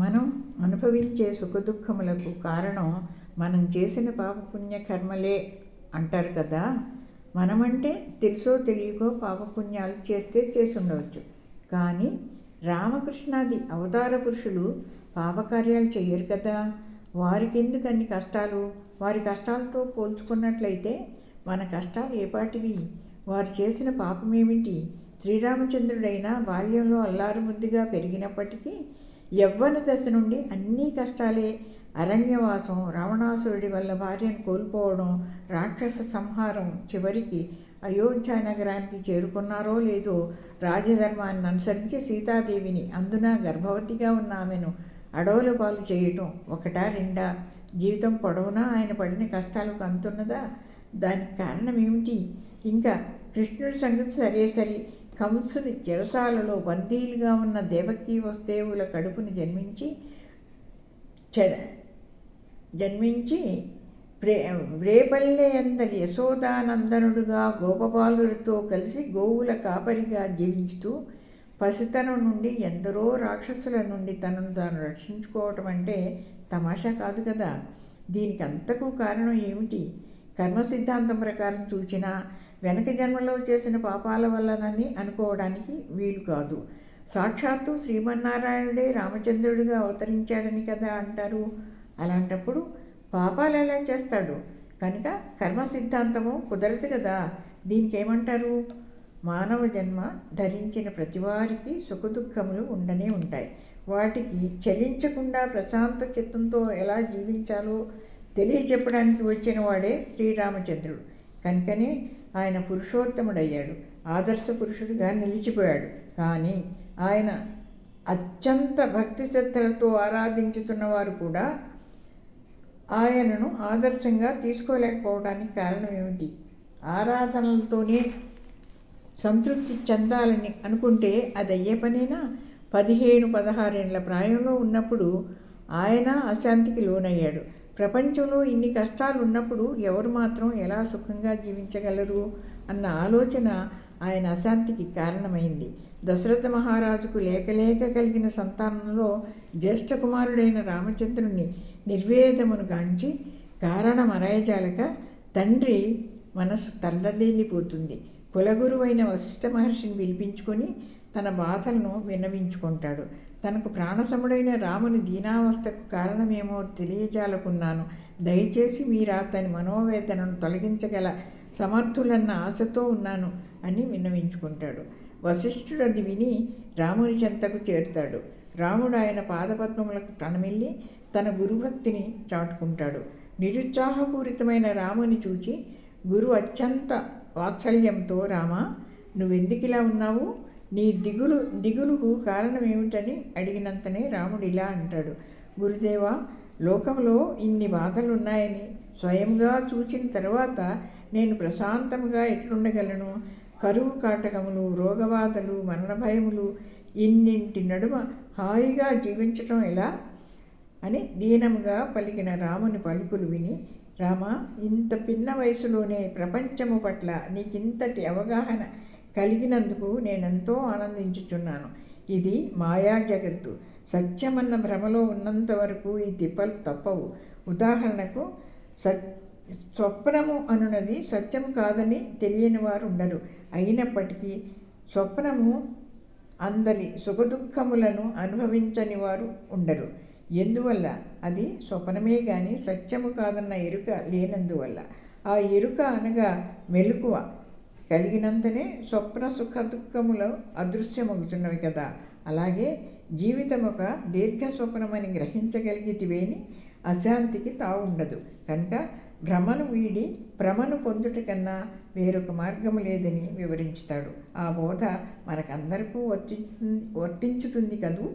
మనం అనుభవించే సుఖదుఖములకు కారణం మనం చేసిన పాపపుణ్య కర్మలే అంటారు కదా. మనమంటే తెలుసో తెలియకో పాపపుణ్యాలు చేసి ఉండవచ్చు. కానీ రామకృష్ణాది అవతార పురుషులు పాపకార్యాలు చెయ్యరు కదా. వారికెందుకు అన్ని కష్టాలు? వారి కష్టాలతో పోల్చుకున్నట్లయితే మన కష్టాలు ఏపాటివి? వారు చేసిన పాపమేమిటి? శ్రీరామచంద్రుడైనా బాల్యంలో అల్లారుముద్దుగా పెరిగినప్పటికీ యవ్వన దశ నుండి అన్నీ కష్టాలే. అరణ్యవాసం, రావణాసురుడి వల్ల భార్యను కోల్పోవడం, రాక్షస సంహారం, చివరికి అయోధ్య నగరానికి చేరుకున్నారో లేదో రాజధర్మాన్ని అనుసరించి సీతాదేవిని, అందున గర్భవతిగా ఉన్న ఆమెను అడవుల పాలు చేయటం ఒకటా రెండా? జీవితం పొడవునా ఆయన పడిన కష్టాలకు అంతున్నదా? దానికి కారణం ఏమిటి? ఇంకా కృష్ణుడి సంగతి సరే, కంసుని చెరసాలలో బందీలుగా ఉన్న దేవకీ వసుదేవుల కడుపుని జన్మించి రేపల్లె అందలి యశోదానందనుడుగా గోపబాలుడితో కలిసి గోవుల కాపరిగా జీవించుతూ పసితనం నుండి ఎందరో రాక్షసుల నుండి తనను తాను రక్షించుకోవటం అంటే తమాషా కాదు కదా. దీనికి అంతకు కారణం ఏమిటి? కర్మ సిద్ధాంతం ప్రకారం చూచినా వెనక జన్మలో చేసిన పాపాల వల్లనని అనుకోవడానికి వీలు కాదు. సాక్షాత్తు శ్రీమన్నారాయణుడే రామచంద్రుడిగా అవతరించాడని కదా అంటారు. అలాంటప్పుడు పాపాలు ఎలా చేస్తాడు? కనుక కర్మ సిద్ధాంతము కుదరదు కదా. దీనికి ఏమంటారు? మానవ జన్మ ధరించిన ప్రతివారికి సుఖదుఖములు ఉండనే ఉంటాయి. వాటికి చలించకుండా ప్రశాంత చిత్తంతో ఎలా జీవించాలో తెలియచెప్పడానికి వచ్చిన వాడే శ్రీరామచంద్రుడు. కనుకనే ఆయన పురుషోత్తముడయ్యాడు, ఆదర్శ పురుషుడిగా నిలిచిపోయాడు. కానీ ఆయన అత్యంత భక్తి శ్రద్ధలతో ఆరాధించుతున్నవారు కూడా ఆయనను ఆదర్శంగా తీసుకోలేకపోవడానికి కారణం ఏమిటి? ఆరాధనలతోనే సంతృప్తి చెందాలని అనుకుంటే అది అయ్యే పనేనా? 15-16 ఏళ్ల ప్రాయంలో ఉన్నప్పుడు ఆయన అశాంతికి లోనయ్యాడు. ప్రపంచంలో ఇన్ని కష్టాలు ఉన్నప్పుడు ఎవరు మాత్రం ఎలా సుఖంగా జీవించగలరు అన్న ఆలోచన ఆయన అశాంతికి కారణమైంది. దశరథ మహారాజుకు లేక కలిగిన సంతానంలో జ్యేష్ఠ కుమారుడైన రామచంద్రుని నిర్వేదమును గాంచి కారణమరయజాలక తండ్రి మనసు తల్లదేలిపోతుంది. కులగురువైన వశిష్ఠ మహర్షిని పిలిపించుకొని తన బాధలను విన్నవించుకుంటాడు. తనకు ప్రాణసముడైన రాముని దీనావస్థకు కారణమేమో తెలియజాలకున్నాను. దయచేసి మీరు అతని మనోవేదనను తొలగించగల సమర్థులన్న ఆశతో ఉన్నాను అని విన్నవించుకుంటాడు. వశిష్ఠుడు అది విని రాముని చెంతకు చేరుతాడు. రాముడు ఆయన పాదపద్మములకు ప్రణమిల్లి తన గురుభక్తిని చాటుకుంటాడు. నిరుత్సాహపూరితమైన రాముని చూచి గురు అత్యంత వాత్సల్యంతో, రామా, నువ్వెందుకిలా ఉన్నావు? నీ దిగులుకు కారణం ఏమిటని అడిగినంతనే రాముడు ఇలా అంటాడు. గురుదేవా, లోకంలో ఇన్ని బాధలున్నాయని స్వయంగా చూచిన తర్వాత నేను ప్రశాంతంగా ఎట్లుండగలను? కరువు కాటకములు, రోగబాధలు, మరణ భయములు, ఇన్నింటి నడుమ హాయిగా జీవించటం ఎలా అని దీనముగా పలికిన రాముని పలుకులు విని, రామా, ఇంత పిన్న వయసులోనే ప్రపంచము పట్ల నీకింతటి అవగాహన కలిగినందుకు నేనెంతో ఆనందించుచున్నాను. ఇది మాయా జగత్తు. సత్యమన్న భ్రమలో ఉన్నంత వరకు ఈ తిప్పలు తప్పవు. ఉదాహరణకు స్వప్నము అనున్నది సత్యము కాదని తెలియని వారు ఉండరు. అయినప్పటికీ స్వప్నము అందలి సుఖదుఖములను అనుభవించని వారు ఉండరు. ఎందువల్ల? అది స్వప్నమే గాని సత్యము కాదన్న ఎరుక లేనందువల్ల. ఆ ఎరుక అనగా మెలకువ కలిగినంతనే స్వప్న సుఖ దుఃఖములు అదృశ్యమవుతున్నవి కదా. అలాగే జీవితం ఒక దీర్ఘ స్వప్నమని గ్రహించగలిగితివేని అశాంతికి తావుండదు. కనుక భ్రమను వీడి భ్రమను పొందుట కన్నా వేరొక మార్గము లేదని వివరించుతాడు. ఆ బోధ మనకందరికీ వర్తించుతుంది కదూ.